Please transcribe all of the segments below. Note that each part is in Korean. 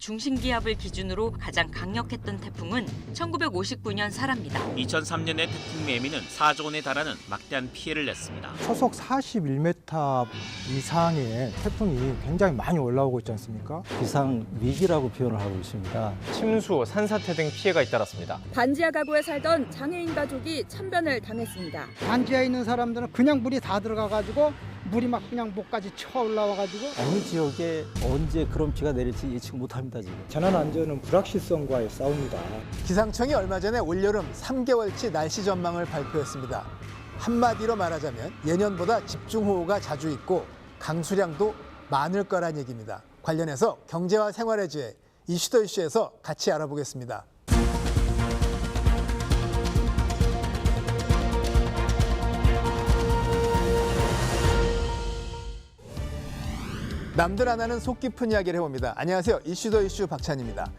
중심기압을 기준으로 가장 강력했던 태풍은 1959년 사라입니다. 2003년의 태풍 매미는 4조 원에 달하는 막대한 피해를 냈습니다. 초속 41m 이상의 태풍이 굉장히 많이 올라오고 있지 않습니까? 기상 위기라고 표현을 하고 있습니다. 침수, 산사태 등 피해가 잇따랐습니다. 반지하 가구에 살던 장애인 가족이 참변을 당했습니다. 반지하에 있는 사람들은 그냥 물이 다 들어가가지고 물이 막 그냥 목까지 쳐 올라와가지고 어느 지역에 언제 그런 비가 내릴지 예측 못합니다 지금. 재난안전은 불확실성과의 싸움이다. 기상청이 얼마 전에 올여름 3개월치 날씨 전망을 발표했습니다. 한마디로 말하자면 예년보다 집중호우가 자주 있고 강수량도 많을 거란 얘기입니다. 관련해서 경제와 생활의 지혜 이슈 더 이슈에서 같이 알아보겠습니다. 남들 안 하는 속 깊은 이야기를 해봅니다. 안녕하세요. 이슈 더 이슈 박찬입니다.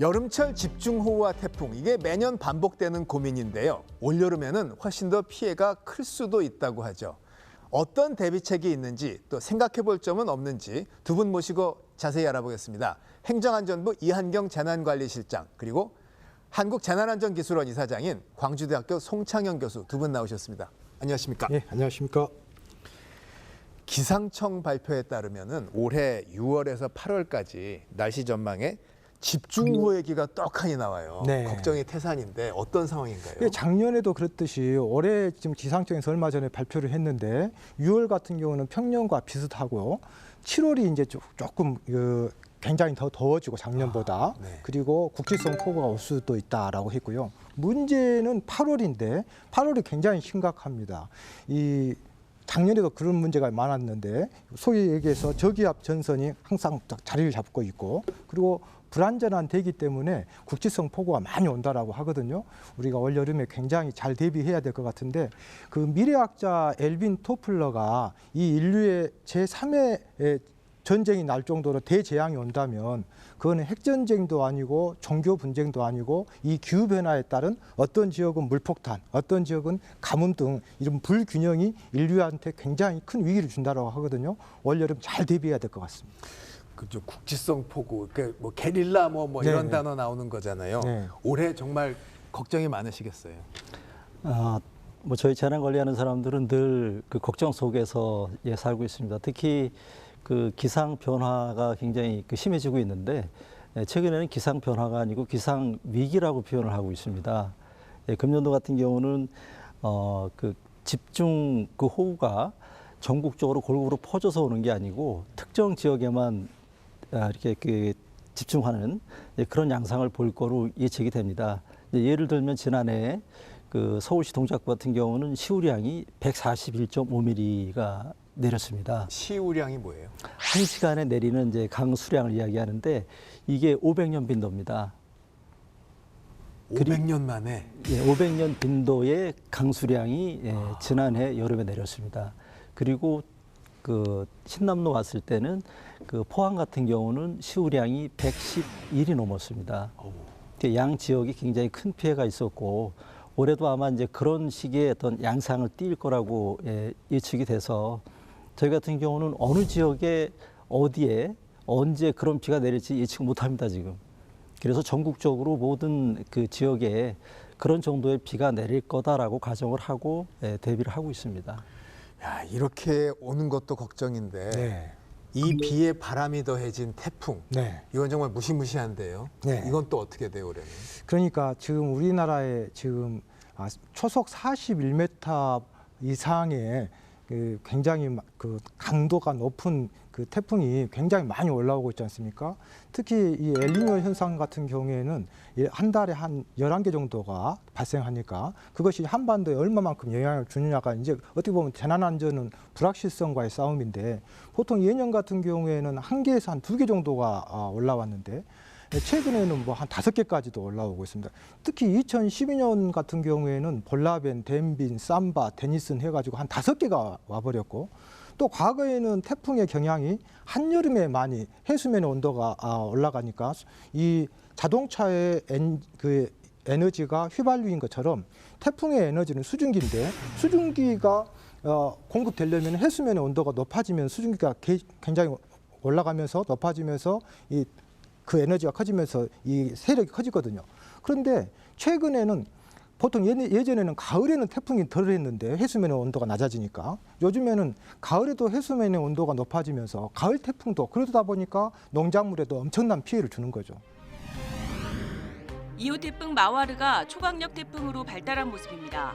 여름철 집중호우와 태풍, 이게 매년 반복되는 고민인데요. 올여름에는 훨씬 더 피해가 클 수도 있다고 하죠. 어떤 대비책이 있는지 또 생각해 볼 점은 없는지 두 분 모시고 자세히 알아보겠습니다. 행정안전부 이한경 재난관리실장 그리고 한국재난안전기술원 이사장인 광주대학교 송창현 교수 두 분 나오셨습니다. 안녕하십니까? 예, 안녕하십니까? 기상청 발표에 따르면은 올해 6월에서 8월까지 날씨 전망에 집중호우 얘기가 떡하니 나와요. 네. 걱정이 태산인데 어떤 상황인가요? 예, 작년에도 그랬듯이 올해 지금 기상청에서 얼마 전에 발표를 했는데 6월 같은 경우는 평년과 비슷하고 7월이 이제 조금 굉장히 더 더워지고 작년보다 네. 그리고 국지성 폭우가 올 수도 있다라고 했고요. 문제는 8월인데 8월이 굉장히 심각합니다. 이 작년에도 그런 문제가 많았는데 소위 얘기해서 저기압 전선이 항상 자리를 잡고 있고 그리고 불안전한 대기 때문에 국지성 폭우가 많이 온다라고 하거든요. 우리가 올 여름에 굉장히 잘 대비해야 될 것 같은데 그 미래학자 엘빈 토플러가 이 인류의 제3의 전쟁이 날 정도로 대재앙이 온다면 그거는 핵전쟁도 아니고 종교 분쟁도 아니고 이 기후변화에 따른 어떤 지역은 물폭탄, 어떤 지역은 가뭄 등 이런 불균형이 인류한테 굉장히 큰 위기를 준다고 하거든요. 올여름 잘 대비해야 될 것 같습니다. 그죠. 국지성 폭우, 뭐 게릴라 뭐 이런 네. 단어 나오는 거잖아요. 네. 올해 정말 걱정이 많으시겠어요. 뭐 저희 재난 관리하는 사람들은 늘 그 걱정 속에서 살고 있습니다. 특히 그 기상 변화가 굉장히 심해지고 있는데 최근에는 기상 변화가 아니고 기상 위기라고 표현을 하고 있습니다. 금년도 같은 경우는 그 집중 그 호우가 전국적으로 골고루 퍼져서 오는 게 아니고 특정 지역에만 이렇게 그 집중하는 그런 양상을 볼 거로 예측이 됩니다. 예를 들면 지난해 그 서울시 동작구 같은 경우는 시우량이 141.5mm가 내렸습니다. 시우량이 뭐예요? 한 시간에 내리는 이제 강수량을 이야기하는데 이게 500년 빈도입니다. 500년 만에. 500년 빈도의 강수량이 지난해 여름에 내렸습니다. 그리고 그 신남로 왔을 때는 그 포항 같은 경우는 시우량이 111이 넘었습니다. 양 지역이 굉장히 큰 피해가 있었고 올해도 아마 이제 그런 식의 어떤 양상을 띌 거라고 예측이 돼서 저희 같은 경우는 어느 지역에 어디에 언제 그런 비가 내릴지 예측 못합니다 지금. 그래서 전국적으로 모든 그 지역에 그런 정도의 비가 내릴 거다라고 가정을 하고 대비를 하고 있습니다. 야, 이렇게 오는 것도 걱정인데 네. 이 비에 바람이 더해진 태풍. 네. 이건 정말 무시무시한데요. 네. 이건 또 어떻게 돼요, 올해는? 그러니까 지금 우리나라에 지금 초속 41m 이상의 그 굉장히 그 강도가 높은 그 태풍이 굉장히 많이 올라오고 있지 않습니까? 특히 이 엘니뇨 현상 같은 경우에는 한 달에 한 11개 정도가 발생하니까 그것이 한반도에 얼마만큼 영향을 주느냐가 이제 어떻게 보면 재난안전은 불확실성과의 싸움인데 보통 예년 같은 경우에는 1개에서 한 2개 정도가 올라왔는데 최근에는 뭐 한 5개까지도 올라오고 있습니다. 특히 2012년 같은 경우에는 볼라벤, 덴빈, 삼바, 데니슨 해가지고 한 5개가 와버렸고 또 과거에는 태풍의 경향이 한여름에 많이 해수면 온도가 올라가니까 이 자동차의 그 에너지가 휘발유인 것처럼 태풍의 에너지는 수증기인데 수증기가 공급되려면 해수면의 온도가 높아지면 수증기가 굉장히 올라가면서 높아지면서 이 그 에너지가 커지면서 이 세력이 커지거든요. 그런데 최근에는 보통 예전에는 가을에는 태풍이 덜 했는데 해수면의 온도가 낮아지니까 요즘에는 가을에도 해수면의 온도가 높아지면서 가을 태풍도 그러다 보니까 농작물에도 엄청난 피해를 주는 거죠. 2호 태풍 마와르가 초강력 태풍으로 발달한 모습입니다.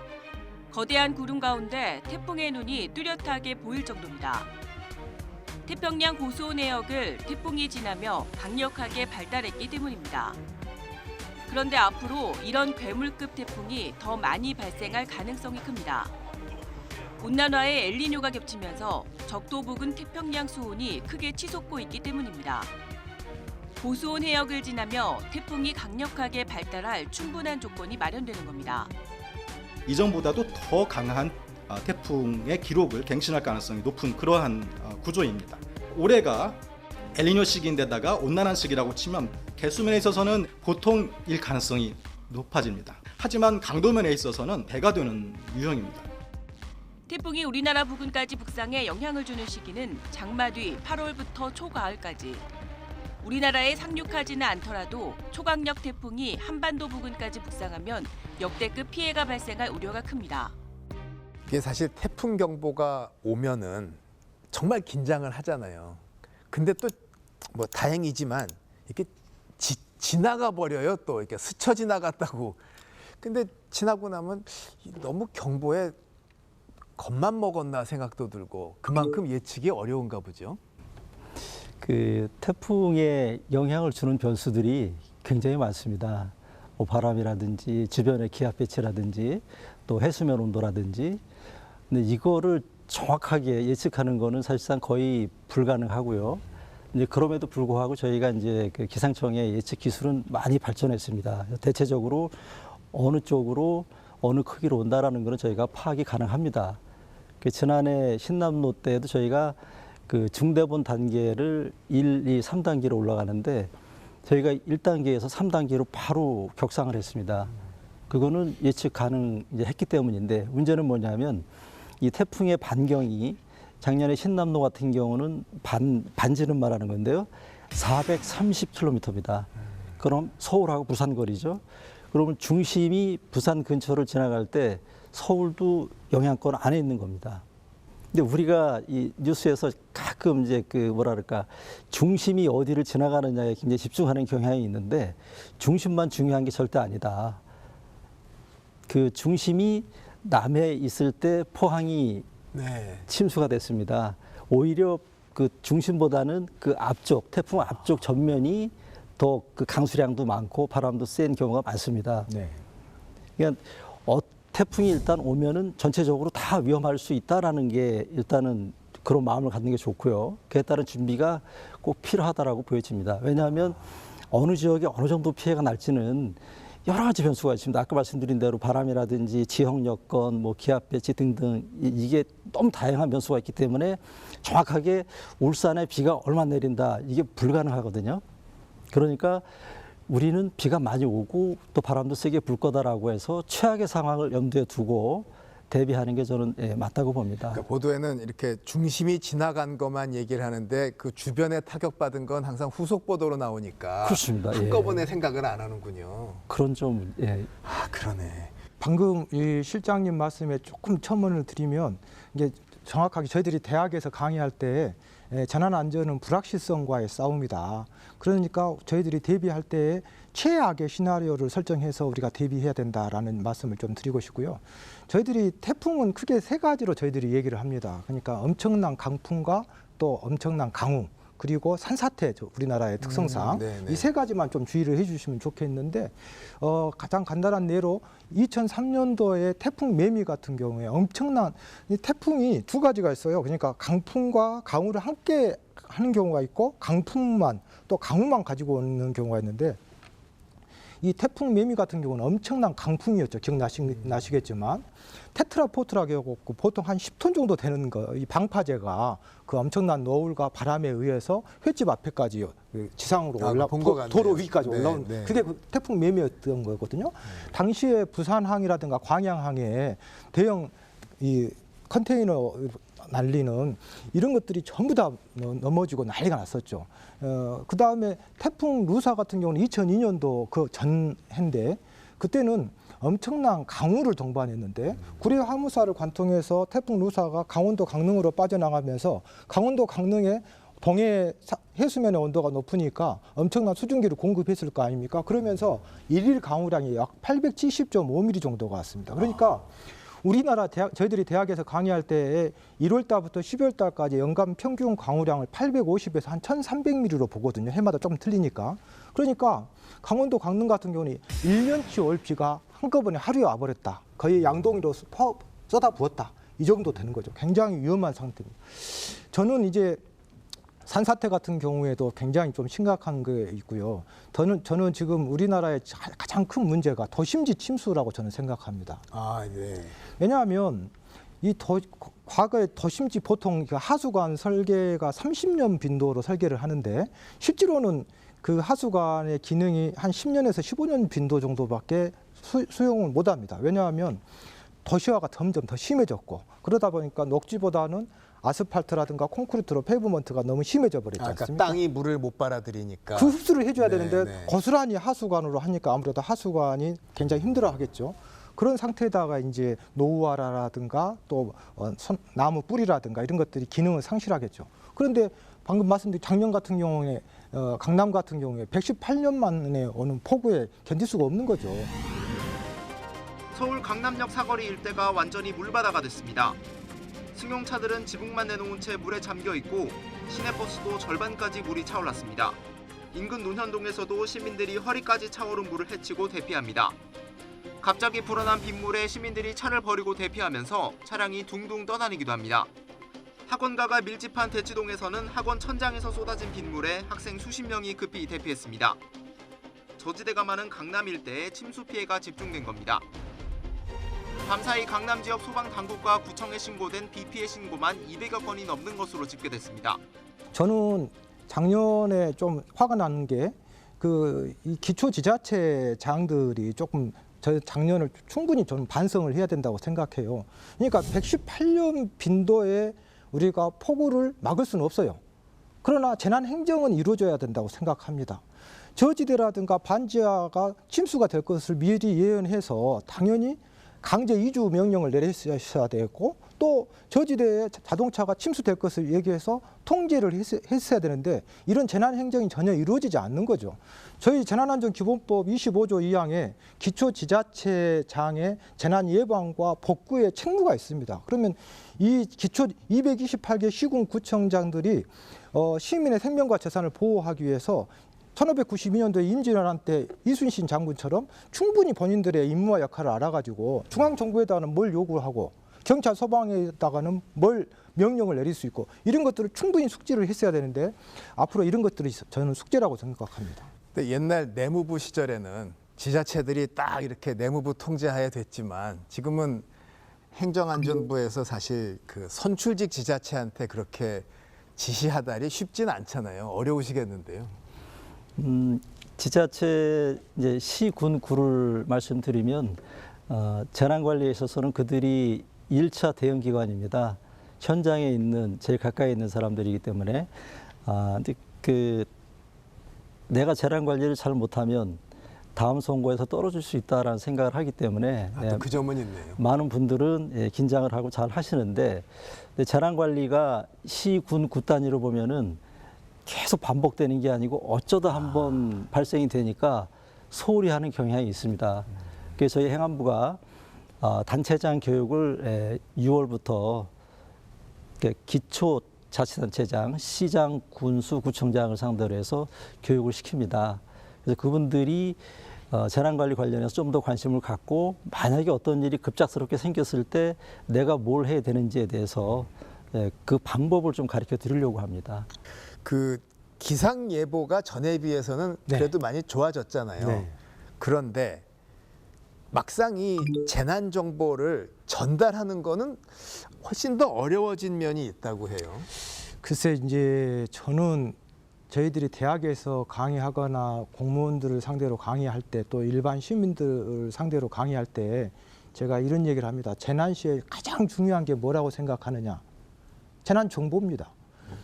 거대한 구름 가운데 태풍의 눈이 뚜렷하게 보일 정도입니다. 태평양 고수온 해역을 태풍이 지나며 강력하게 발달했기 때문입니다. 그런데 앞으로 이런 괴물급 태풍이 더 많이 발생할 가능성이 큽니다. 온난화에 엘니뇨가 겹치면서 적도 부근 태평양 수온이 크게 치솟고 있기 때문입니다. 고수온 해역을 지나며 태풍이 강력하게 발달할 충분한 조건이 마련되는 겁니다. 이전보다도 더 강한 태풍의 기록을 갱신할 가능성이 높은 그러한 구조입니다. 올해가 엘니뇨 시기인데다가 온난한 시기라고 치면 개수면에 있어서는 보통일 가능성이 높아집니다. 하지만 강도면에 있어서는 배가 되는 유형입니다. 태풍이 우리나라 부근까지 북상해 영향을 주는 시기는 장마 뒤 8월부터 초가을까지. 우리나라에 상륙하지는 않더라도 초강력 태풍이 한반도 부근까지 북상하면 역대급 피해가 발생할 우려가 큽니다. 이게 사실 태풍 경보가 오면은 정말 긴장을 하잖아요. 근데 또 뭐 다행이지만 이렇게 지나가 버려요. 또 이렇게 스쳐 지나갔다고. 근데 지나고 나면 너무 경보에 겁만 먹었나 생각도 들고 그만큼 예측이 어려운가 보죠. 그 태풍에 영향을 주는 변수들이 굉장히 많습니다. 뭐 바람이라든지 주변의 기압 배치라든지 또 해수면 온도라든지. 근데 이거를 정확하게 예측하는 거는 사실상 거의 불가능하고요. 이제 그럼에도 불구하고 저희가 이제 그 기상청의 예측 기술은 많이 발전했습니다. 대체적으로 어느 쪽으로 어느 크기로 온다라는 거는 저희가 파악이 가능합니다. 그 지난해 신남로 때도 저희가 그 중대본 단계를 1, 2, 3단계로 올라가는데 저희가 1단계에서 3단계로 바로 격상을 했습니다. 그거는 예측 가능했기 때문인데 문제는 뭐냐면 이 태풍의 반경이 작년에 신남로 같은 경우는 반지름 말하는 건데요. 430km입니다. 그럼 서울하고 부산 거리죠. 그러면 중심이 부산 근처를 지나갈 때 서울도 영향권 안에 있는 겁니다. 근데 우리가 이 뉴스에서 가끔 이제 그 뭐랄까 중심이 어디를 지나가느냐에 굉장히 집중하는 경향이 있는데 중심만 중요한 게 절대 아니다. 그 중심이 남해에 있을 때 포항이 침수가 됐습니다. 오히려 그 중심보다는 그 앞쪽 태풍 앞쪽 전면이 더 그 강수량도 많고 바람도 센 경우가 많습니다. 그러니까 태풍이 일단 오면은 전체적으로 다 위험할 수 있다라는 게 일단은 그런 마음을 갖는 게 좋고요. 그에 따른 준비가 꼭 필요하다라고 보여집니다. 왜냐하면 어느 지역에 어느 정도 피해가 날지는 여러 가지 변수가 있습니다. 아까 말씀드린 대로 바람이라든지 지형 여건, 뭐 기압 배치 등등 이게 너무 다양한 변수가 있기 때문에 정확하게 울산에 비가 얼마 내린다 이게 불가능하거든요. 그러니까 우리는 비가 많이 오고 또 바람도 세게 불 거다라고 해서 최악의 상황을 염두에 두고 대비하는 게 저는 맞다고 봅니다. 그러니까 보도에는 이렇게 중심이 지나간 것만 얘기를 하는데 그 주변에 타격받은 건 항상 후속 보도로 나오니까 그렇습니다. 한꺼번에 생각을 안 하는군요. 그런 좀 그러네. 방금 이 실장님 말씀에 조금 첨언을 드리면 이게 정확하게 저희들이 대학에서 강의할 때 재난 안전은 불확실성과의 싸움이다. 그러니까 저희들이 대비할 때 최악의 시나리오를 설정해서 우리가 대비해야 된다라는 말씀을 좀 드리고 싶고요. 저희들이 태풍은 크게 세 가지로 저희들이 얘기를 합니다. 그러니까 엄청난 강풍과 또 엄청난 강우 그리고 산사태 우리나라의 특성상 이 세 가지만 좀 주의를 해주시면 좋겠는데 가장 간단한 예로 2003년도에 태풍 매미 같은 경우에 엄청난 이 태풍이 두 가지가 있어요. 그러니까 강풍과 강우를 함께 하는 경우가 있고 강풍만 또 강우만 가지고 오는 경우가 있는데 이 태풍 매미 같은 경우는 엄청난 강풍이었죠. 기억나시겠지만 테트라포트라고 하고 보통 한 10톤 정도 되는 이 방파제가 그 엄청난 노을과 바람에 의해서 횟집 앞에까지 지상으로 도로 위까지 올라온 그게 그 태풍 매미였던 거거든요. 당시에 부산항이라든가 광양항에 대형 이 컨테이너 날리는 이런 것들이 전부 다 넘어지고 난리가 났었죠. 그 다음에 태풍 루사 같은 경우는 2002년도 그 전해인데 그때는 엄청난 강우를 동반했는데 구례 화무사를 관통해서 태풍 루사가 강원도 강릉으로 빠져나가면서 강원도 강릉에 동해 해수면의 온도가 높으니까 엄청난 수증기를 공급했을 거 아닙니까? 그러면서 일일 강우량이 약 870.5mm 정도가 왔습니다. 그러니까 우리나라 저희들이 대학에서 강의할 때 1월 달부터 12월 달까지 연간 평균 강우량을 850에서 한 1,300mm로 보거든요. 해마다 조금 틀리니까. 그러니까 강원도 강릉 같은 경우는 1년치 올 비가 한꺼번에 하루에 와버렸다. 거의 양동이로 쏟아부었다. 이 정도 되는 거죠. 굉장히 위험한 상태입니다. 저는 이제 산사태 같은 경우에도 굉장히 좀 심각한 게 있고요. 저는 지금 우리나라의 가장 큰 문제가 도심지 침수라고 저는 생각합니다. 아, 네. 왜냐하면 과거에 도심지 보통 하수관 설계가 30년 빈도로 설계를 하는데 실제로는 그 하수관의 기능이 한 10년에서 15년 빈도 정도밖에 수용을 못합니다. 왜냐하면 도시화가 점점 더 심해졌고 그러다 보니까 녹지보다는 아스팔트라든가 콘크리트로 페이브먼트가 너무 심해져 버리지 않습니까? 그러니까 땅이 물을 못 빨아들이니까. 그 흡수를 해줘야 네, 되는데 네. 고스란히 하수관으로 하니까 아무래도 하수관이 굉장히 힘들어하겠죠. 그런 상태에다가 이제 노후화라든가 또 나무 뿌리라든가 이런 것들이 기능을 상실하겠죠. 그런데 방금 말씀드린 작년 같은 경우에 강남 같은 경우에 118년 만에 오는 폭우에 견딜 수가 없는 거죠. 서울 강남역 사거리 일대가 완전히 물바다가 됐습니다. 승용차들은 지붕만 내놓은 채 물에 잠겨 있고 시내버스도 절반까지 물이 차올랐습니다. 인근 논현동에서도 시민들이 허리까지 차오른 물을 헤치고 대피합니다. 갑자기 불어난 빗물에 시민들이 차를 버리고 대피하면서 차량이 둥둥 떠다니기도 합니다. 학원가가 밀집한 대치동에서는 학원 천장에서 쏟아진 빗물에 학생 수십 명이 급히 대피했습니다. 저지대가 많은 강남 일대에 침수 피해가 집중된 겁니다. 밤사이 강남 지역 소방당국과 구청에 신고된 비 피해 신고만 200여 건이 넘는 것으로 집계됐습니다. 저는 작년에 좀 화가 나는 게 이 기초지자체장들이 조금 저 작년을 충분히 저는 반성을 해야 된다고 생각해요. 그러니까 118년 빈도에 우리가 폭우를 막을 수는 없어요. 그러나 재난행정은 이루어져야 된다고 생각합니다. 저지대라든가 반지하가 침수가 될 것을 미리 예언해서 당연히 강제 이주 명령을 내렸어야 되고 또 저지대에 자동차가 침수될 것을 얘기해서 통제를 했어야 되는데 이런 재난행정이 전혀 이루어지지 않는 거죠. 저희 재난안전기본법 25조 2항에 기초지자체장의 재난예방과 복구의 책무가 있습니다. 그러면 이 기초 228개 시군구청장들이 시민의 생명과 재산을 보호하기 위해서 1592년도에 임진왜란 때 이순신 장군처럼 충분히 본인들의 임무와 역할을 알아가지고 중앙정부에다가는 뭘 요구하고 경찰 소방에다가는 뭘 명령을 내릴 수 있고 이런 것들을 충분히 숙지를 했어야 되는데 앞으로 이런 것들이 저는 숙제라고 생각합니다. 근데 옛날 내무부 시절에는 지자체들이 딱 이렇게 내무부 통제하에 됐지만 지금은 행정안전부에서 사실 그 선출직 지자체한테 그렇게 지시하다니 쉽지는 않잖아요. 어려우시겠는데요. 지자체 이제 시, 군, 구를 말씀드리면 재난관리에 있어서는 그들이 1차 대응 기관입니다. 현장에 있는 제일 가까이 있는 사람들이기 때문에 근데 내가 재난관리를 잘 못하면 다음 선거에서 떨어질 수 있다라는 생각을 하기 때문에 또 그 점은 있네요. 많은 분들은 긴장을 하고 잘 하시는데 재난관리가 시, 군, 구 단위로 보면은 계속 반복되는 게 아니고 어쩌다 한번 발생이 되니까 소홀히 하는 경향이 있습니다. 그래서 저희 행안부가 단체장 교육을 6월부터 기초자치단체장, 시장, 군수, 구청장을 상대로 해서 교육을 시킵니다. 그래서 그분들이 재난관리 관련해서 좀 더 관심을 갖고 만약에 어떤 일이 급작스럽게 생겼을 때 내가 뭘 해야 되는지에 대해서 그 방법을 좀 가르쳐 드리려고 합니다. 그 기상 예보가 전에 비해서는 그래도 많이 좋아졌잖아요. 네. 그런데 막상 이 재난 정보를 전달하는 거는 훨씬 더 어려워진 면이 있다고 해요. 글쎄 이제 저는 저희들이 대학에서 강의하거나 공무원들을 상대로 강의할 때 또 일반 시민들을 상대로 강의할 때 제가 이런 얘기를 합니다. 재난 시에 가장 중요한 게 뭐라고 생각하느냐? 재난 정보입니다.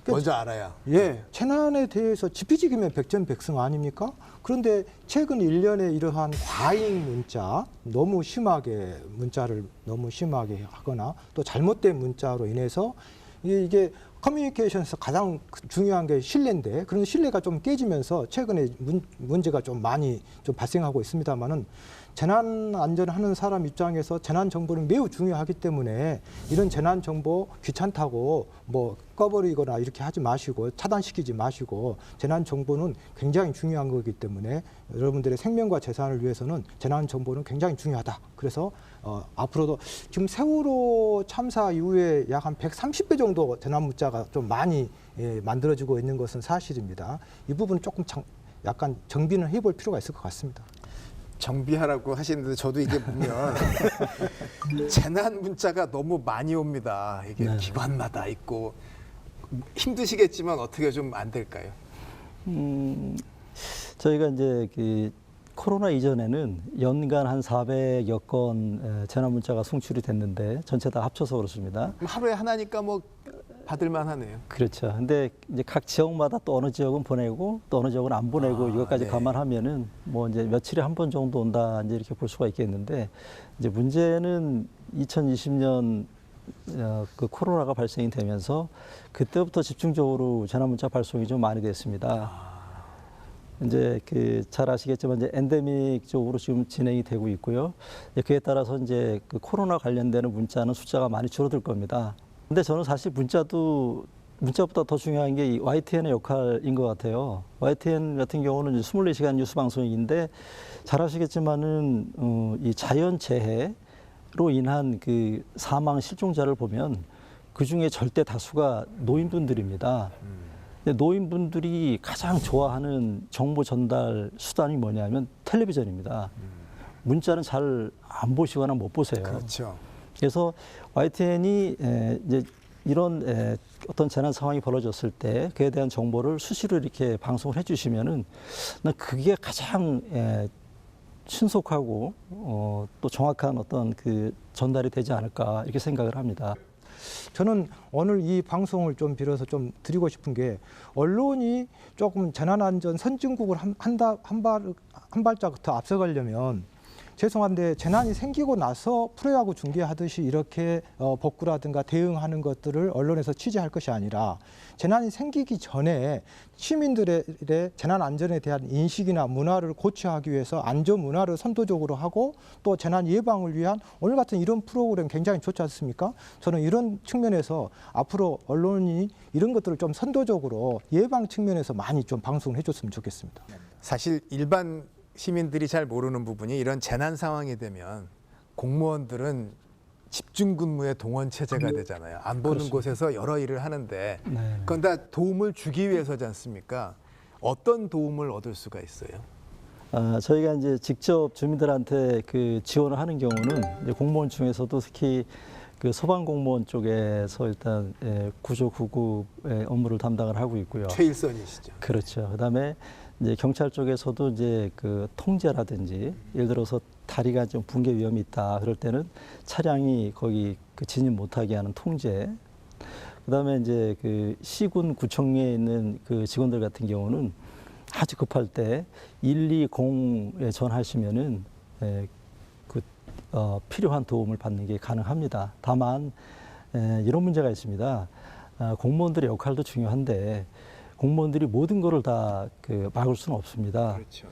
먼저 알아야. 예, 재난에 대해서 지피지기면 백전백승 아닙니까? 그런데 최근 1년에 이러한 과잉 문자, 문자를 너무 심하게 하거나 또 잘못된 문자로 인해서 이게 커뮤니케이션에서 가장 중요한 게 신뢰인데 그런 신뢰가 좀 깨지면서 최근에 문제가 좀 많이 좀 발생하고 있습니다만은 재난 안전하는 사람 입장에서 재난 정보는 매우 중요하기 때문에 이런 재난 정보 귀찮다고 뭐 꺼버리거나 이렇게 하지 마시고 차단시키지 마시고 재난 정보는 굉장히 중요한 거기 때문에 여러분들의 생명과 재산을 위해서는 재난 정보는 굉장히 중요하다. 그래서 앞으로도 지금 세월호 참사 이후에 약 한 130배 정도 재난 문자가 좀 많이 만들어지고 있는 것은 사실입니다. 이 부분은 조금 약간 정비는 해볼 필요가 있을 것 같습니다. 정비하라고 하시는데 저도 이게 보면 재난 문자가 너무 많이 옵니다. 이게 네. 기관마다 있고 힘드시겠지만 어떻게 좀 안 될까요? 저희가 이제 그 코로나 이전에는 연간 한 400여 건 재난 문자가 송출이 됐는데 전체 다 합쳐서 그렇습니다. 하루에 하나니까 뭐 받을만 하네요. 그렇죠. 근데 이제 각 지역마다 또 어느 지역은 보내고 또 어느 지역은 안 보내고 이것까지 네. 감안하면은 뭐 이제 며칠에 한 번 정도 온다 이제 이렇게 볼 수가 있겠는데 이제 문제는 2020년 그 코로나가 발생이 되면서 그때부터 집중적으로 재난 문자 발송이 좀 많이 됐습니다. 이제 그 잘 아시겠지만 이제 엔데믹 쪽으로 지금 진행이 되고 있고요. 그에 따라서 이제 그 코로나 관련되는 문자는 숫자가 많이 줄어들 겁니다. 근데 저는 사실 문자보다 더 중요한 게 이 YTN의 역할인 것 같아요. YTN 같은 경우는 24시간 뉴스 방송인데 잘 아시겠지만은 이 자연재해로 인한 그 사망 실종자를 보면 그 중에 절대 다수가 노인분들입니다. 근데 노인분들이 가장 좋아하는 정보 전달 수단이 뭐냐면 텔레비전입니다. 문자는 잘 안 보시거나 못 보세요. 그렇죠. 그래서 YTN이 이제 이런 어떤 재난 상황이 벌어졌을 때 그에 대한 정보를 수시로 이렇게 방송을 해주시면은 난 그게 가장 신속하고 또 정확한 어떤 그 전달이 되지 않을까 이렇게 생각을 합니다. 저는 오늘 이 방송을 좀 빌어서 좀 드리고 싶은 게 언론이 조금 재난안전 선진국을 한 발짝 더 앞서가려면 죄송한데 재난이 생기고 나서 프로야구 중계하듯이 이렇게 복구라든가 대응하는 것들을 언론에서 취재할 것이 아니라 재난이 생기기 전에 시민들의 재난 안전에 대한 인식이나 문화를 고취하기 위해서 안전 문화를 선도적으로 하고 또 재난 예방을 위한 오늘 같은 이런 프로그램 굉장히 좋지 않습니까? 저는 이런 측면에서 앞으로 언론이 이런 것들을 좀 선도적으로 예방 측면에서 많이 좀 방송을 해줬으면 좋겠습니다. 사실 일반 시민들이 잘 모르는 부분이 이런 재난 상황이 되면 공무원들은 집중 근무의 동원 체제가 되잖아요. 안 보는 그렇습니다. 곳에서 여러 일을 하는데 네. 그건 다 도움을 주기 위해서지 않습니까? 어떤 도움을 얻을 수가 있어요? 저희가 이제 직접 주민들한테 그 지원을 하는 경우는 이제 공무원 중에서도 특히 그 소방 공무원 쪽에서 일단 구조 구급의 업무를 담당을 하고 있고요. 최일선이시죠. 그렇죠. 그다음에 이제 경찰 쪽에서도 이제 그 통제라든지 예를 들어서 다리가 좀 붕괴 위험이 있다 그럴 때는 차량이 거기 그 진입 못하게 하는 통제. 그다음에 이제 그 시군 구청에 있는 그 직원들 같은 경우는 아주 급할 때 120에 전화하시면은 필요한 도움을 받는 게 가능합니다. 다만 이런 문제가 있습니다. 공무원들의 역할도 중요한데 공무원들이 모든 거를 다 막을 수는 없습니다. 그렇죠.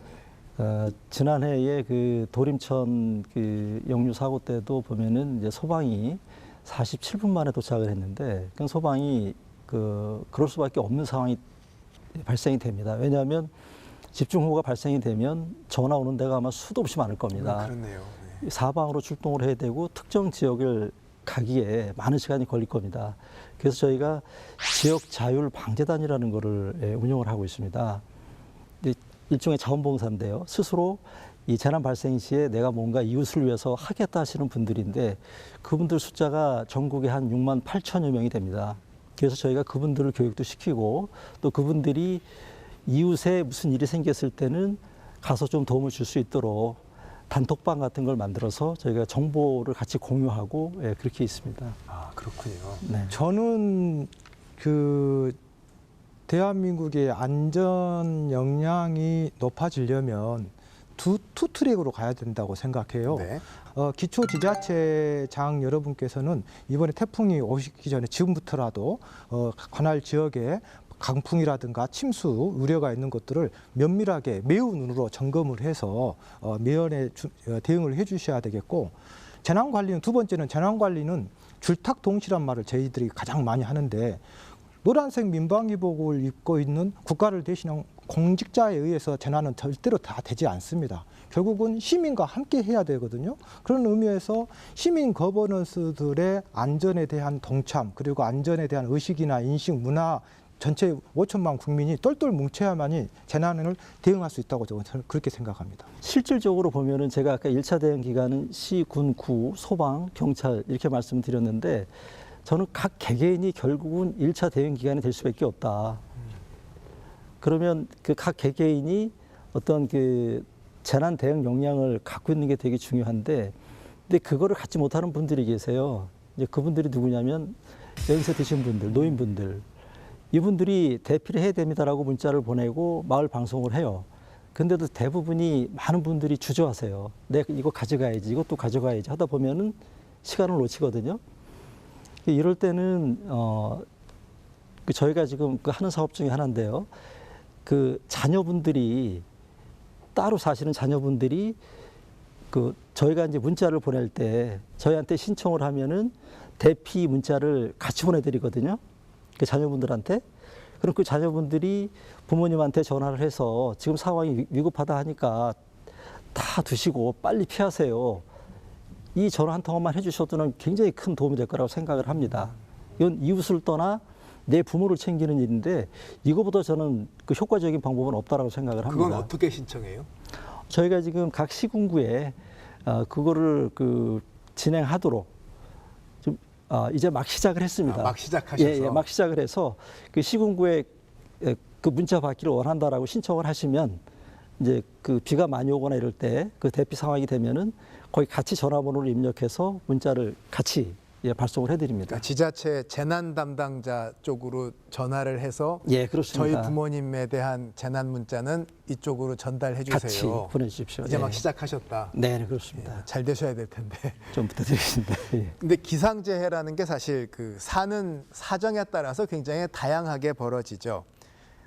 지난해에 그 도림천 그 역류 사고 때도 보면은 이제 소방이 47분 만에 도착을 했는데 그 소방이 그럴 수밖에 없는 상황이 발생이 됩니다. 왜냐하면 집중호우가 발생이 되면 전화 오는 데가 아마 수도 없이 많을 겁니다. 그렇네요. 네. 사방으로 출동을 해야 되고 특정 지역을 가기에 많은 시간이 걸릴 겁니다. 그래서 저희가 지역 자율 방재단이라는 거를 운영을 하고 있습니다. 일종의 자원봉사인데요. 스스로 이 재난 발생 시에 내가 뭔가 이웃을 위해서 하겠다 하시는 분들인데 그분들 숫자가 전국에 한 6만 8천여 명이 됩니다. 그래서 저희가 그분들을 교육도 시키고 또 그분들이 이웃에 무슨 일이 생겼을 때는 가서 좀 도움을 줄 수 있도록 단톡방 같은 걸 만들어서 저희가 정보를 같이 공유하고 예, 그렇게 있습니다. 아, 그렇군요. 네. 저는 그 대한민국의 안전 역량이 높아지려면 투 트랙으로 가야 된다고 생각해요. 네. 기초지자체장 여러분께서는 이번에 태풍이 오시기 전에 지금부터라도 관할 지역에 강풍이라든가 침수 우려가 있는 것들을 면밀하게 매우 눈으로 점검을 해서 매연에 대응을 해주셔야 되겠고, 재난관리는 두 번째는 재난관리는 줄탁동치란 말을 저희들이 가장 많이 하는데, 노란색 민방위복을 입고 있는 국가를 대신한 공직자에 의해서 재난은 절대로 다 되지 않습니다. 결국은 시민과 함께 해야 되거든요. 그런 의미에서 시민 거버넌스들의 안전에 대한 동참, 그리고 안전에 대한 의식이나 인식, 문화 전체 5천만 국민이 똘똘 뭉쳐야만이 재난을 대응할 수 있다고 저는 그렇게 생각합니다. 실질적으로 보면은 제가 아까 1차 대응 기관은 시, 군, 구, 소방, 경찰 이렇게 말씀드렸는데, 저는 각 개개인이 결국은 1차 대응 기관이 될 수밖에 없다. 그러면 그 각 개개인이 어떤 그 재난 대응 역량을 갖고 있는 게 되게 중요한데, 근데 그거를 갖지 못하는 분들이 계세요. 이제 그분들이 누구냐면 연세 드신 분들, 노인분들. 이분들이 대피를 해야 됩니다라고 문자를 보내고 마을 방송을 해요. 근데도 대부분이 많은 분들이 주저하세요. 내가 이거 가져가야지, 이것도 가져가야지 하다 보면은 시간을 놓치거든요. 이럴 때는 저희가 지금 하는 사업 중에 하나인데요. 그 자녀분들이 따로 사시는 자녀분들이 저희가 이제 문자를 보낼 때 저희한테 신청을 하면은 대피 문자를 같이 보내드리거든요. 그 자녀분들한테. 그럼 그 자녀분들이 부모님한테 전화를 해서 지금 상황이 위급하다 하니까 다 두시고 빨리 피하세요. 이 전화 한 통화만 해주셔도는 굉장히 큰 도움이 될 거라고 생각을 합니다. 이건 이웃을 떠나 내 부모를 챙기는 일인데, 이거보다 저는 그 효과적인 방법은 없다라고 생각을 합니다. 그건 어떻게 신청해요? 저희가 지금 각 시군구에 그거를 진행하도록 좀 이제 막 시작을 했습니다. 막 시작하셔서? 예, 막 시작을 해서 그 시군구에 그 문자 받기를 원한다라고 신청을 하시면, 이제 그 비가 많이 오거나 이럴 때 그 대피 상황이 되면은 거기 같이 전화번호를 입력해서 문자를 같이 발송을 해드립니다. 그러니까 지자체 재난 담당자 쪽으로 전화를 해서 예, 그렇습니다. 저희 부모님에 대한 재난 문자는 이쪽으로 전달해 주세요. 같이 보내주십시오. 이제 예. 막 시작하셨다. 네, 그렇습니다. 예, 잘 되셔야 될 텐데. 좀 부탁드리겠습니다. 예. 근데 기상재해라는 게 사실 그 사는 사정에 따라서 굉장히 다양하게 벌어지죠.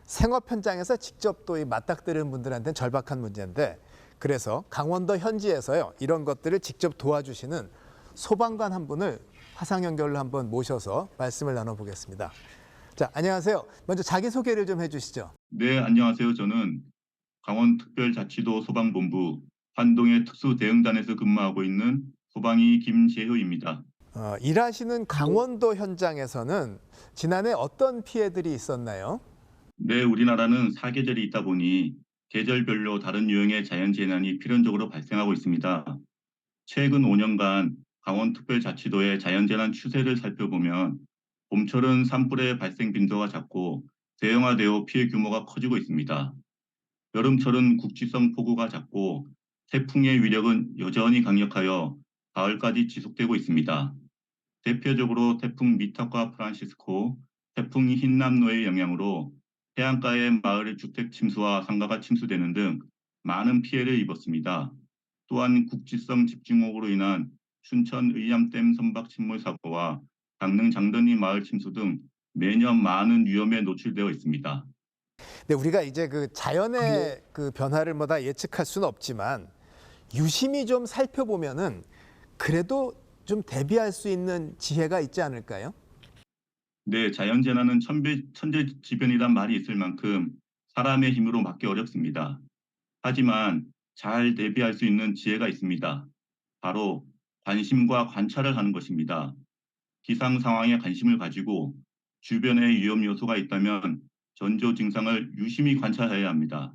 생업 현장에서 직접 또 맞닥뜨리는 분들한테는 절박한 문제인데, 그래서 강원도 현지에서요, 이런 것들을 직접 도와주시는 소방관 한 분을 화상 연결로 한번 모셔서 말씀을 나눠보겠습니다. 자, 안녕하세요. 먼저 자기소개를 좀 해주시죠. 네, 안녕하세요. 저는 강원특별자치도 소방본부 환동의 특수대응단에서 근무하고 있는 소방이 김재효입니다. 일하시는 강원도 현장에서는 지난해 어떤 피해들이 있었나요? 네, 우리나라는 사계절이 있다 보니 계절별로 다른 유형의 자연재난이 필연적으로 발생하고 있습니다. 최근 5년간 강원특별자치도의 자연재난 추세를 살펴보면 봄철은 산불의 발생 빈도가 작고 대형화되어 피해 규모가 커지고 있습니다. 여름철은 국지성 폭우가 작고 태풍의 위력은 여전히 강력하여 가을까지 지속되고 있습니다. 대표적으로 태풍 미탁과 프란시스코, 태풍 흰남노의 영향으로 해안가의 마을의 주택 침수와 상가가 침수되는 등 많은 피해를 입었습니다. 또한 국지성 집중호우로 인한 춘천 의암댐 선박 침몰 사고와 강릉 장더리 마을 침수 등 매년 많은 위험에 노출되어 있습니다. 네, 우리가 이제 그 자연의 그 변화를 뭐 다 예측할 수는 없지만 유심히 좀 살펴보면은 그래도 좀 대비할 수 있는 지혜가 있지 않을까요? 네, 자연재난은 천재지변이란 말이 있을 만큼 사람의 힘으로 막기 어렵습니다. 하지만 잘 대비할 수 있는 지혜가 있습니다. 바로 관심과 관찰을 하는 것입니다. 기상 상황에 관심을 가지고 주변에 위험 요소가 있다면 전조 증상을 유심히 관찰해야 합니다.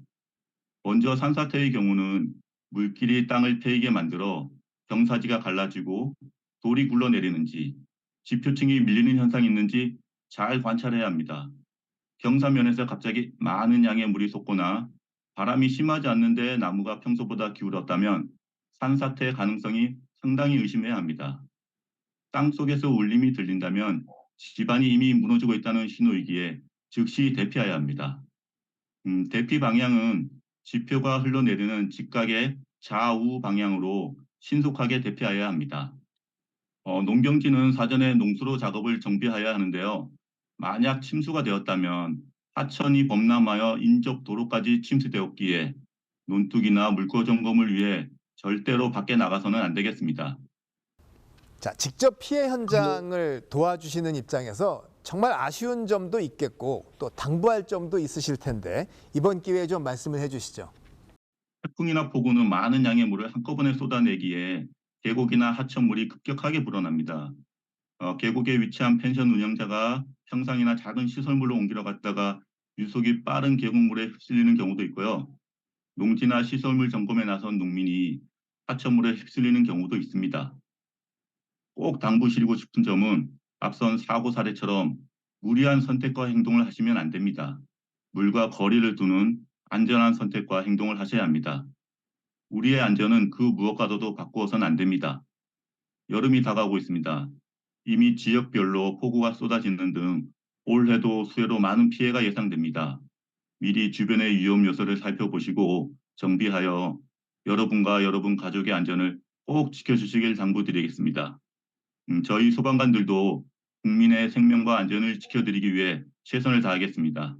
먼저 산사태의 경우는 물길이 땅을 패이게 만들어 경사지가 갈라지고 돌이 굴러내리는지, 지표층이 밀리는 현상이 있는지 잘 관찰해야 합니다. 경사면에서 갑자기 많은 양의 물이 솟거나 바람이 심하지 않는데 나무가 평소보다 기울었다면 산사태 가능성이 상당히 의심해야 합니다. 땅 속에서 울림이 들린다면 집안이 이미 무너지고 있다는 신호이기에 즉시 대피해야 합니다. 대피 방향은 지표가 흘러내리는 직각의 좌우 방향으로 신속하게 대피해야 합니다. 농경지는 사전에 농수로 작업을 정비해야 하는데요. 만약 침수가 되었다면 하천이 범람하여 인접 도로까지 침수되었기에 논둑이나 물고 점검을 위해 절대로 밖에 나가서는 안 되겠습니다. 자, 직접 피해 현장을 도와주시는 입장에서 정말 아쉬운 점도 있겠고 또 당부할 점도 있으실 텐데 이번 기회에 좀 말씀을 해주시죠. 태풍이나 폭우는 많은 양의 물을 한꺼번에 쏟아내기에 계곡이나 하천물이 급격하게 불어납니다. 계곡에 위치한 펜션 운영자가 평상이나 작은 시설물로 옮기러 갔다가 유속이 빠른 계곡물에 휩쓸리는 경우도 있고요. 농지나 시설물 점검에 나선 농민이 하천물에 휩쓸리는 경우도 있습니다. 꼭 당부드리고 싶은 점은 앞선 사고 사례처럼 무리한 선택과 행동을 하시면 안 됩니다. 물과 거리를 두는 안전한 선택과 행동을 하셔야 합니다. 우리의 안전은 그 무엇과도 바꾸어서는 안 됩니다. 여름이 다가오고 있습니다. 이미 지역별로 폭우가 쏟아지는 등 올해도 수해로 많은 피해가 예상됩니다. 미리 주변의 위험 요소를 살펴보시고 정비하여 여러분과 여러분 가족의 안전을 꼭 지켜주시길 당부드리겠습니다. 저희 소방관들도 국민의 생명과 안전을 지켜드리기 위해 최선을 다하겠습니다.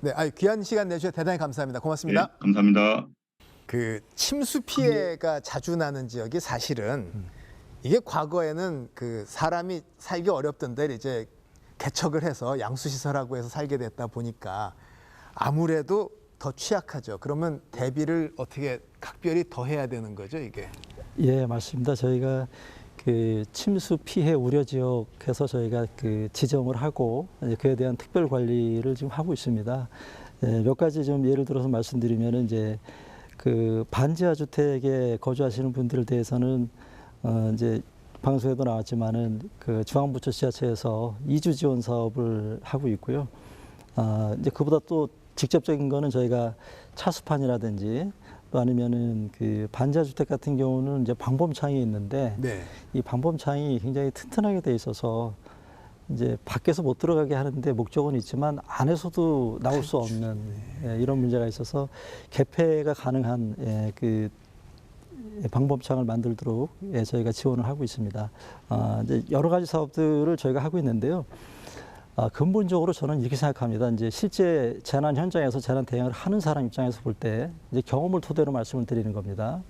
네, 귀한 시간 내주셔서 대단히 감사합니다. 고맙습니다. 네, 감사합니다. 그 침수 피해가 자주 나는 지역이 사실은 이게 과거에는 그 사람이 살기 어렵던데 이제 개척을 해서 양수시설하고 해서 살게 됐다 보니까 아무래도 더 취약하죠. 그러면 대비를 어떻게 각별히 더 해야 되는 거죠, 이게? 예, 맞습니다. 저희가 그 침수 피해 우려 지역에서 저희가 그 지정을 하고 이제 그에 대한 특별 관리를 지금 하고 있습니다. 예, 몇 가지 좀 예를 들어서 말씀드리면은 이제 그 반지하 주택에 거주하시는 분들에 대해서는 이제 방송에도 나왔지만은 그 중앙부처 지자체에서 이주 지원 사업을 하고 있고요. 이제 그보다 또 직접적인 거는 저희가 차수판이라든지 또 아니면은 그 반지하 주택 같은 경우는 이제 방범창이 있는데 네. 이 방범창이 굉장히 튼튼하게 돼 있어서 이제 밖에서 못 들어가게 하는데 목적은 있지만 안에서도 나올 수 없는 이런 문제가 있어서 개폐가 가능한 그 방범창을 만들도록 저희가 지원을 하고 있습니다. 이제 여러 가지 사업들을 저희가 하고 있는데요. 근본적으로 저는 이렇게 생각합니다. 이제 실제 재난 현장에서 재난 대응을 하는 사람 입장에서 볼 때 이제 경험을 토대로 말씀을 드리는 겁니다.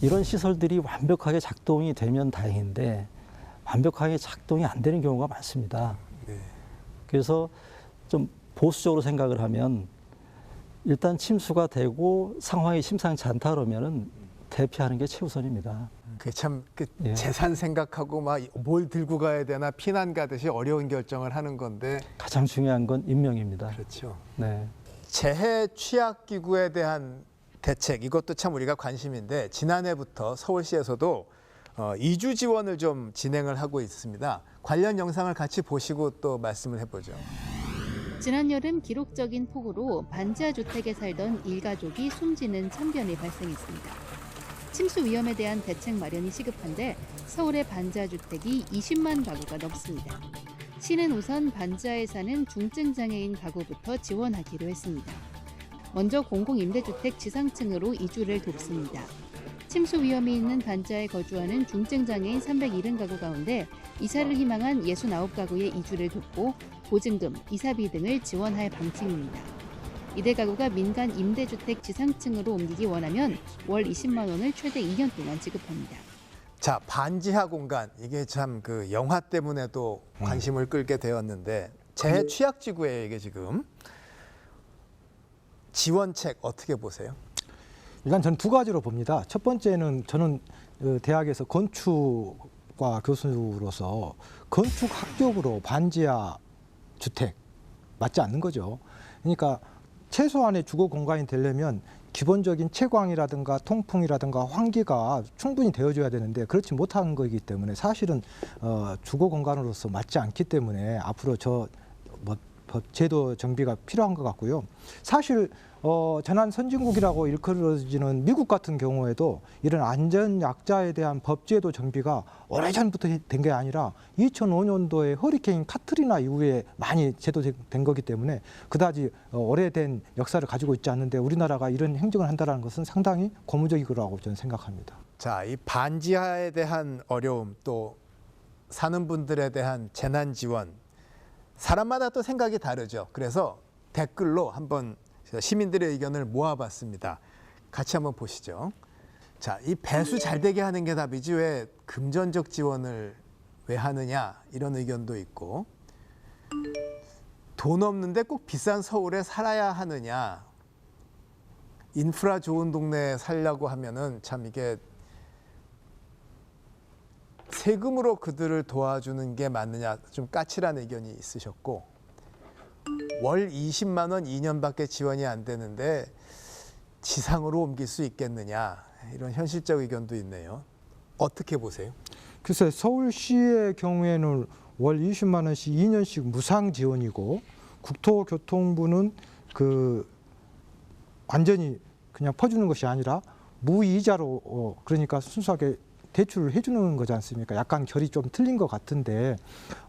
이런 시설들이 완벽하게 작동이 되면 다행인데 완벽하게 작동이 안 되는 경우가 많습니다. 네. 그래서 좀 보수적으로 생각을 하면 일단 침수가 되고 상황이 심상치 않다 그러면은 대피하는 게 최우선입니다. 그게 참 예. 재산 생각하고 막 뭘 들고 가야 되나 피난 가듯이 어려운 결정을 하는 건데 가장 중요한 건 인명입니다. 그렇죠. 네. 재해 취약 기구에 대한 대책 이것도 참 우리가 관심인데 지난해부터 서울시에서도 이주 지원을 좀 진행을 하고 있습니다. 관련 영상을 같이 보시고 또 말씀을 해보죠. 지난 여름 기록적인 폭우로 반지하 주택에 살던 일가족이 숨지는 참변이 발생했습니다. 침수 위험에 대한 대책 마련이 시급한데 서울의 반지하 주택이 20만 가구가 넘습니다. 시는 우선 반지하에 사는 중증장애인 가구부터 지원하기로 했습니다. 먼저 공공임대주택 지상층으로 이주를 돕습니다. 침수 위험이 있는 반지하에 거주하는 중증장애인 370가구 가운데 이사를 희망한 69가구의 이주를 돕고 보증금, 이사비 등을 지원할 방침입니다. 이들 가구가 민간 임대주택 지상층으로 옮기기 원하면 월 20만 원을 최대 2년 동안 지급합니다. 자, 반지하 공간 이게 참 그 영화 때문에도 관심을 끌게 되었는데 재해 취약 지구에 이게 지금 지원책 어떻게 보세요? 일단 저는 두 가지로 봅니다. 첫 번째는 저는 대학에서 건축과 교수로서 건축 합격으로 반지하 주택 맞지 않는 거죠. 그러니까 최소한의 주거 공간이 되려면 기본적인 채광이라든가 통풍이라든가 환기가 충분히 되어줘야 되는데 그렇지 못한 거이기 때문에 사실은 주거 공간으로서 맞지 않기 때문에 앞으로 제도 정비가 필요한 것 같고요. 사실 재난 선진국이라고 일컬어지는 미국 같은 경우에도 이런 안전 약자에 대한 법제도 정비가 오래전부터 된 게 아니라 2005년도에 허리케인 카트리나 이후에 많이 제도된 거기 때문에 그다지 오래된 역사를 가지고 있지 않는데 우리나라가 이런 행정을 한다는 것은 상당히 고무적이라고 저는 생각합니다. 자, 이 반지하에 대한 어려움 또 사는 분들에 대한 재난 지원 사람마다 또 생각이 다르죠. 그래서 댓글로 한번 시민들의 의견을 모아봤습니다. 같이 한번 보시죠. 자, 이 배수 잘 되게 하는 게 답이지 왜 금전적 지원을 왜 하느냐 이런 의견도 있고 돈 없는데 꼭 비싼 서울에 살아야 하느냐 인프라 좋은 동네에 살려고 하면은 참 이게 세금으로 그들을 도와주는 게 맞느냐 좀 까칠한 의견이 있으셨고 월 20만 원 2년밖에 지원이 안 되는데 지상으로 옮길 수 있겠느냐 이런 현실적 의견도 있네요. 어떻게 보세요? 글쎄 서울시의 경우에는 월 20만 원씩 2년씩 무상 지원이고 국토교통부는 완전히 그냥 퍼주는 것이 아니라 무이자로 그러니까 순수하게 대출을 해주는 거지 않습니까? 약간 결이 좀 틀린 것 같은데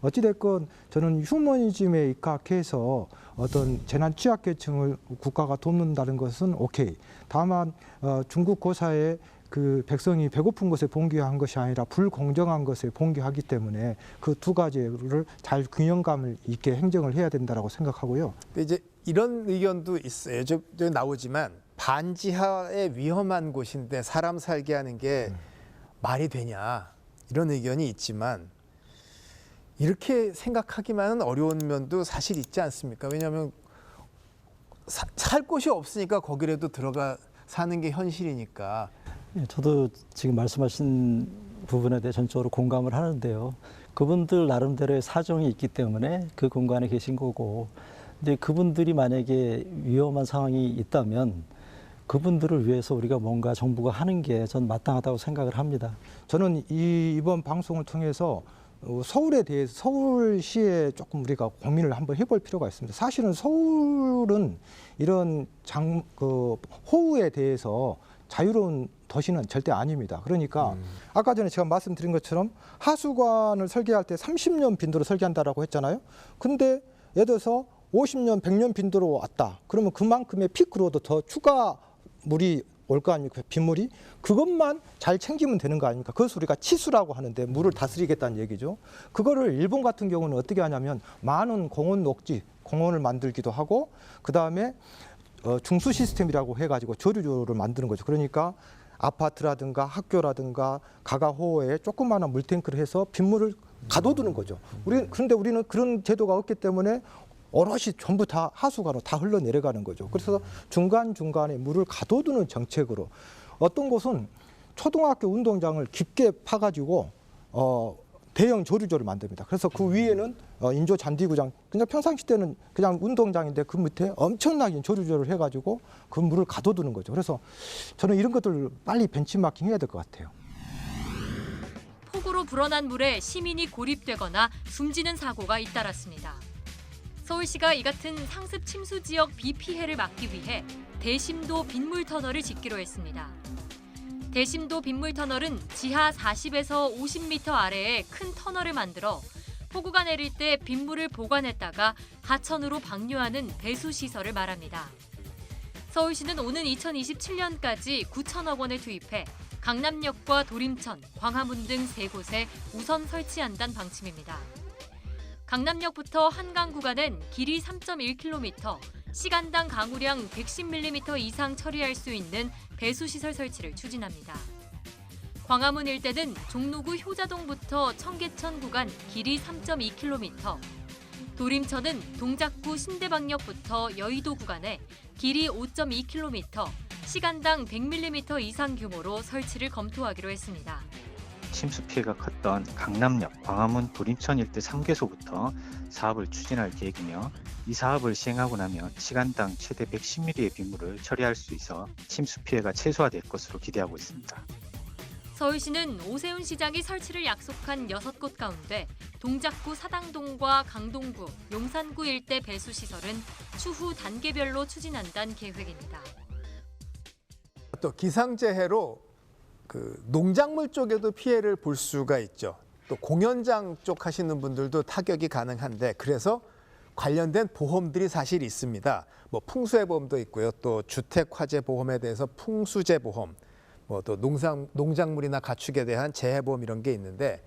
어찌됐건 저는 휴머니즘에 입각해서 어떤 재난 취약계층을 국가가 돕는다는 것은 오케이. 다만 중국 고사에 그 백성이 배고픈 것에 봉기한 것이 아니라 불공정한 것에 봉기하기 때문에 그 두 가지를 잘 균형감을 있게 행정을 해야 된다라고 생각하고요. 근데 이제 이런 의견도 있어요. 저 나오지만 반지하의 위험한 곳인데 사람 살게 하는 게 말이 되냐 이런 의견이 있지만 이렇게 생각하기만은 어려운 면도 사실 있지 않습니까? 왜냐하면 살 곳이 없으니까 거기라도 들어가 사는 게 현실이니까. 저도 지금 말씀하신 부분에 대해 전적으로 공감을 하는데요. 그분들 나름대로의 사정이 있기 때문에 그 공간에 계신 거고 근데 그분들이 만약에 위험한 상황이 있다면 그분들을 위해서 우리가 뭔가 정부가 하는 게 전 마땅하다고 생각을 합니다. 저는 이번 방송을 통해서 서울에 대해서 서울시에 조금 우리가 고민을 한번 해볼 필요가 있습니다. 사실은 서울은 이런 호우에 대해서 자유로운 도시는 절대 아닙니다. 그러니까 아까 전에 제가 말씀드린 것처럼 하수관을 설계할 때 30년 빈도로 설계한다라고 했잖아요. 근데 예를 들어서 50년, 100년 빈도로 왔다. 그러면 그만큼의 피크로도 더 추가 물이 올 거 아닙니까? 빗물이. 그것만 잘 챙기면 되는 거 아닙니까? 그것을 우리가 치수라고 하는데 물을 다스리겠다는 얘기죠. 그거를 일본 같은 경우는 어떻게 하냐면 많은 공원 녹지, 공원을 만들기도 하고 그다음에 중수 시스템이라고 해가지고 조류조를 만드는 거죠. 그러니까 아파트라든가 학교라든가 가가호에 조그마한 물탱크를 해서 빗물을 가둬두는 거죠. 그런데 우리는 그런 제도가 없기 때문에 오롯이 전부 다 하수가로 다 흘러내려가는 거죠. 그래서 중간중간에 물을 가둬두는 정책으로 어떤 곳은 초등학교 운동장을 깊게 파가지고 대형 조류조를 만듭니다. 그래서 그 위에는 인조 잔디구장, 그냥 평상시 때는 그냥 운동장인데 그 밑에 엄청나게 조류조를 해가지고 그 물을 가둬두는 거죠. 그래서 저는 이런 것들을 빨리 벤치마킹 해야 될 것 같아요. 폭우로 불어난 물에 시민이 고립되거나 숨지는 사고가 잇따랐습니다. 서울시가 이 같은 상습 침수 지역 비피해를 막기 위해 대심도 빗물 터널을 짓기로 했습니다. 대심도 빗물 터널은 지하 40에서 50m 아래에 큰 터널을 만들어 폭우가 내릴 때 빗물을 보관했다가 하천으로 방류하는 배수 시설을 말합니다. 서울시는 오는 2027년까지 9천억 원을 투입해 강남역과 도림천, 광화문 등 3곳에 우선 설치한다는 방침입니다. 강남역부터 한강 구간엔 길이 3.1km, 시간당 강우량 110mm 이상 처리할 수 있는 배수시설 설치를 추진합니다. 광화문 일대는 종로구 효자동부터 청계천 구간 길이 3.2km, 도림천은 동작구 신대방역부터 여의도 구간에 길이 5.2km, 시간당 100mm 이상 규모로 설치를 검토하기로 했습니다. 침수 피해가 컸던 강남역, 광화문, 도림천 일대 3개소부터 사업을 추진할 계획이며 이 사업을 시행하고 나면 시간당 최대 110mm의 빗물을 처리할 수 있어 침수 피해가 최소화될 것으로 기대하고 있습니다. 서울시는 오세훈 시장이 설치를 약속한 6곳 가운데 동작구 사당동과 강동구, 용산구 일대 배수시설은 추후 단계별로 추진한다는 계획입니다. 또 기상재해로 그 농작물 쪽에도 피해를 볼 수가 있죠. 또 공연장 쪽 하시는 분들도 타격이 가능한데 그래서 관련된 보험들이 사실 있습니다. 뭐 풍수해 보험도 있고요. 또 주택 화재 보험에 대해서 풍수재 보험, 뭐 또 농작물이나 가축에 대한 재해 보험 이런 게 있는데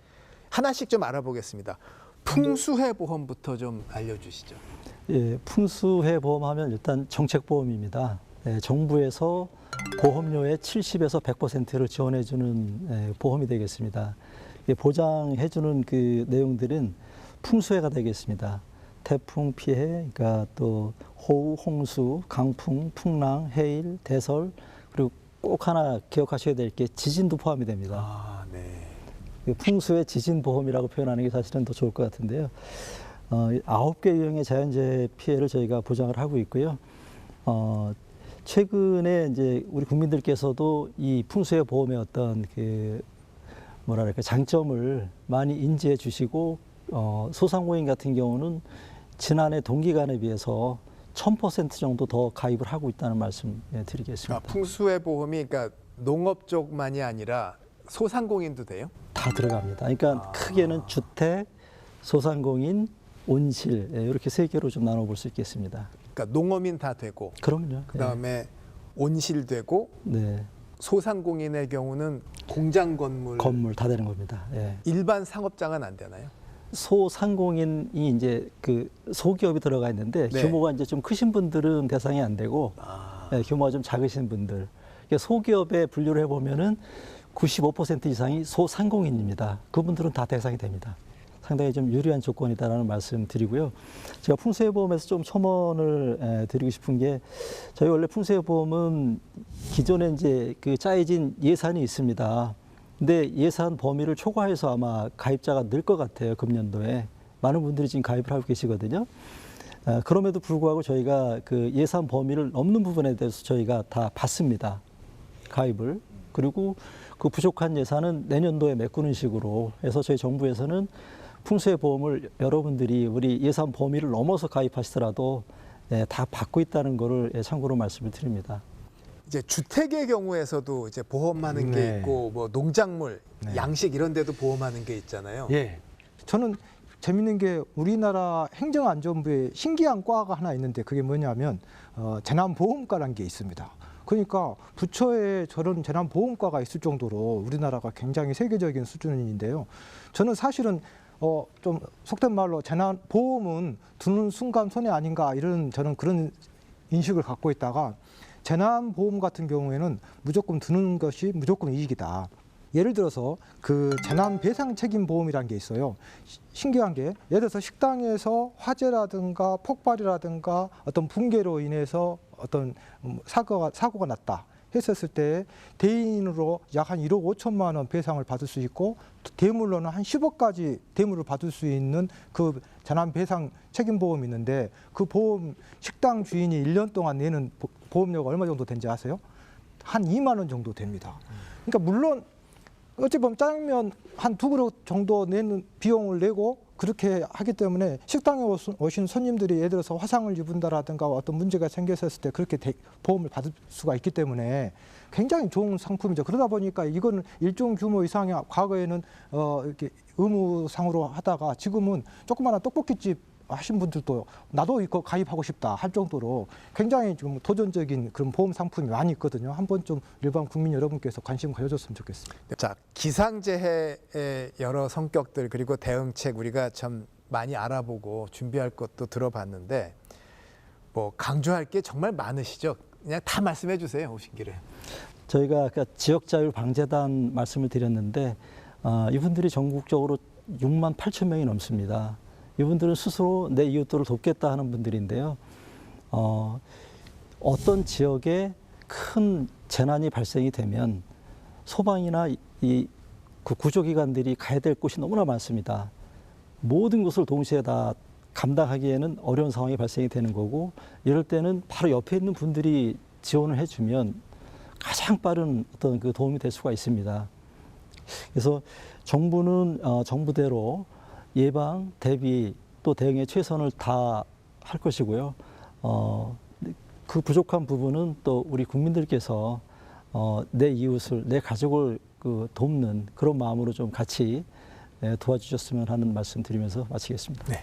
하나씩 좀 알아보겠습니다. 풍수해 보험부터 좀 알려주시죠. 예, 풍수해 보험하면 일단 정책 보험입니다. 예, 정부에서 보험료의 70에서 100%를 지원해주는 보험이 되겠습니다. 보장해주는 그 내용들은 풍수해가 되겠습니다. 태풍 피해, 그러니까 또 호우, 홍수, 강풍, 풍랑, 해일, 대설, 그리고 꼭 하나 기억하셔야 될 게 지진도 포함이 됩니다. 아, 네. 풍수의 지진 보험이라고 표현하는 게 사실은 더 좋을 것 같은데요. 9개 유형의 자연재해 피해를 저희가 보장을 하고 있고요. 최근에 이제 우리 국민들께서도 이 풍수해 보험의 어떤 그 뭐랄까 장점을 많이 인지해 주시고 소상공인 같은 경우는 지난해 동기간에 비해서 1000% 정도 더 가입을 하고 있다는 말씀 드리겠습니다. 풍수해 보험이 그러니까 농업 쪽만이 아니라 소상공인도 돼요? 다 들어갑니다. 그러니까 크게는 주택, 소상공인, 온실 이렇게 세 개로 좀 나눠볼 수 있겠습니다. 그러니까 농어민 다 되고. 그럼요. 그다음에 온실 되고. 네. 소상공인의 경우는 공장 건물 다 되는 겁니다. 예. 일반 상업장은 안 되나요? 소상공인이 이제 그 소기업이 들어가 있는데 네. 규모가 이제 좀 크신 분들은 대상이 안 되고 규모가 좀 작으신 분들. 그러니까 소기업에 분류를 해보면은 95% 이상이 소상공인입니다. 그분들은 다 대상이 됩니다. 상당히 좀 유리한 조건이다라는 말씀 드리고요. 제가 풍수해보험에서 좀 첨언을 드리고 싶은 게 저희 원래 풍수해보험은 기존에 이제 그 짜여진 예산이 있습니다. 근데 예산 범위를 초과해서 아마 가입자가 늘 것 같아요. 금년도에. 많은 분들이 지금 가입을 하고 계시거든요. 그럼에도 불구하고 저희가 그 예산 범위를 넘는 부분에 대해서 저희가 다 받습니다. 가입을. 그리고 그 부족한 예산은 내년도에 메꾸는 식으로 해서 저희 정부에서는 풍수해 보험을 여러분들이 우리 예산 범위를 넘어서 가입하시더라도 다 받고 있다는 거를 참고로 말씀을 드립니다. 이제 주택의 경우에서도 이제 보험하는 게 있고 뭐 농작물, 양식 이런 데도 보험하는 게 있잖아요. 예. 저는 재밌는 게 우리나라 행정안전부에 신기한 과가 하나 있는데 그게 뭐냐면 재난보험과라는 게 있습니다. 그러니까 부처에 저런 재난보험과가 있을 정도로 우리나라가 굉장히 세계적인 수준인데요. 저는 사실은 좀 속된 말로 재난보험은 드는 순간 손해 아닌가 저는 그런 인식을 갖고 있다가 재난보험 같은 경우에는 무조건 드는 것이 무조건 이익이다. 예를 들어서 그 재난배상책임보험이라는 게 있어요. 신기한 게 예를 들어서 식당에서 화재라든가 폭발이라든가 어떤 붕괴로 인해서 어떤 사고가 났다 했었을 때 대인으로 약 한 1억 5천만 원 배상을 받을 수 있고 대물로는 한 10억까지 대물을 받을 수 있는 그 재난배상 책임보험이 있는데 그 보험 식당 주인이 1년 동안 내는 보험료가 얼마 정도 된지 아세요? 한 2만 원 정도 됩니다. 그러니까 물론 어찌 보면 짜장면 한 2그릇 정도 내는 비용을 내고 그렇게 하기 때문에 식당에 오신 손님들이 예를 들어서 화상을 입은다라든가 어떤 문제가 생겼을 때 그렇게 보험을 받을 수가 있기 때문에 굉장히 좋은 상품이죠. 그러다 보니까 이거는 일정 규모 이상의 과거에는 이렇게 의무상으로 하다가 지금은 조그마한 떡볶이집 하신 분들도 나도 이거 가입하고 싶다 할 정도로 굉장히 좀 도전적인 그런 보험 상품이 많이 있거든요. 한번 좀 일반 국민 여러분께서 관심 가져줬으면 좋겠습니다. 자, 기상재해의 여러 성격들 그리고 대응책 우리가 참 많이 알아보고 준비할 것도 들어봤는데 뭐 강조할 게 정말 많으시죠? 그냥 다 말씀해 주세요. 오신 길에. 저희가 아까 지역자율방재단 말씀을 드렸는데 이분들이 전국적으로 6만 8천 명이 넘습니다. 이분들은 스스로 내 이웃들을 돕겠다 하는 분들인데요. 어떤 지역에 큰 재난이 발생이 되면 소방이나 그 구조기관들이 가야 될 곳이 너무나 많습니다. 모든 것을 동시에 다 감당하기에는 어려운 상황이 발생이 되는 거고 이럴 때는 바로 옆에 있는 분들이 지원을 해주면 가장 빠른 어떤 그 도움이 될 수가 있습니다. 그래서 정부는 정부대로 예방, 대비 또 대응에 최선을 다할 것이고요. 그 부족한 부분은 또 우리 국민들께서 내 이웃을, 내 가족을 돕는 그런 마음으로 좀 같이 도와주셨으면 하는 말씀 드리면서 마치겠습니다. 네.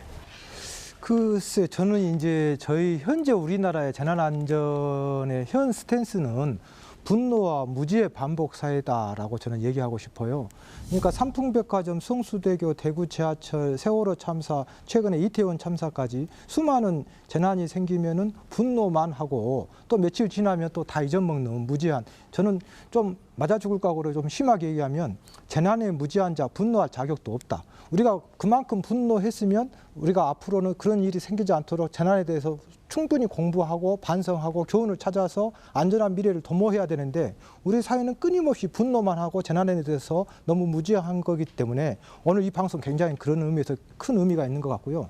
글쎄, 저는 이제 저희 현재 우리나라의 재난안전의 현 스탠스는 분노와 무지의 반복 사회다라고 저는 얘기하고 싶어요. 그러니까 삼풍백화점, 성수대교, 대구 지하철, 세월호 참사, 최근에 이태원 참사까지 수많은 재난이 생기면은 분노만 하고 또 며칠 지나면 또 다 잊어먹는 무지한, 저는 좀 맞아 죽을 각오로 좀 심하게 얘기하면 재난에 무지한 자, 분노할 자격도 없다. 우리가 그만큼 분노했으면 우리가 앞으로는 그런 일이 생기지 않도록 재난에 대해서 충분히 공부하고 반성하고 교훈을 찾아서 안전한 미래를 도모해야 되는데 우리 사회는 끊임없이 분노만 하고 재난에 대해서 너무 무지한 거기 때문에 오늘 이 방송 굉장히 그런 의미에서 큰 의미가 있는 것 같고요.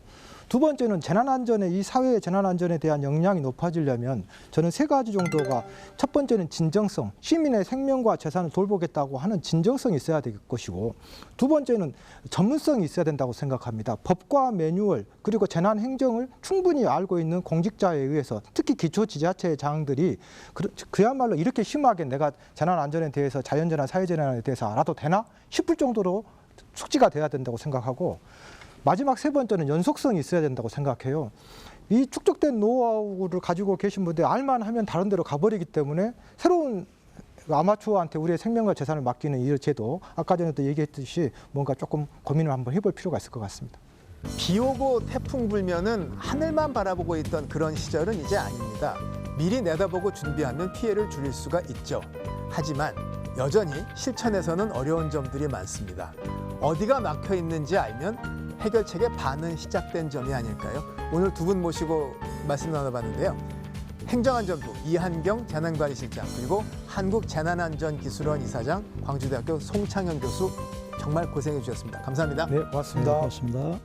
두 번째는 재난안전에, 이 사회의 재난안전에 대한 역량이 높아지려면 저는 세 가지 정도가, 첫 번째는 진정성, 시민의 생명과 재산을 돌보겠다고 하는 진정성이 있어야 될 것이고, 두 번째는 전문성이 있어야 된다고 생각합니다. 법과 매뉴얼 그리고 재난 행정을 충분히 알고 있는 공직자에 의해서, 특히 기초지자체의 장들이 그야말로 이렇게 심하게 내가 재난안전에 대해서, 자연재난, 사회재난에 대해서 알아도 되나 싶을 정도로 숙지가 돼야 된다고 생각하고, 마지막 세 번째는 연속성이 있어야 된다고 생각해요. 이 축적된 노하우를 가지고 계신 분들 알만 하면 다른 데로 가버리기 때문에 새로운 아마추어한테 우리의 생명과 재산을 맡기는 이 제도, 아까 전에도 얘기했듯이 뭔가 조금 고민을 한번 해볼 필요가 있을 것 같습니다. 비 오고 태풍 불면은 하늘만 바라보고 있던 그런 시절은 이제 아닙니다. 미리 내다보고 준비하면 피해를 줄일 수가 있죠. 하지만 여전히 실천에서는 어려운 점들이 많습니다. 어디가 막혀 있는지 알면 해결책의 반은 시작된 점이 아닐까요? 오늘 두 분 모시고 말씀 나눠봤는데요. 행정안전부 이한경 재난관리실장, 그리고 한국재난안전기술원 이사장, 광주대학교 송창현 교수, 정말 고생해 주셨습니다. 감사합니다. 네, 고맙습니다. 네, 고맙습니다.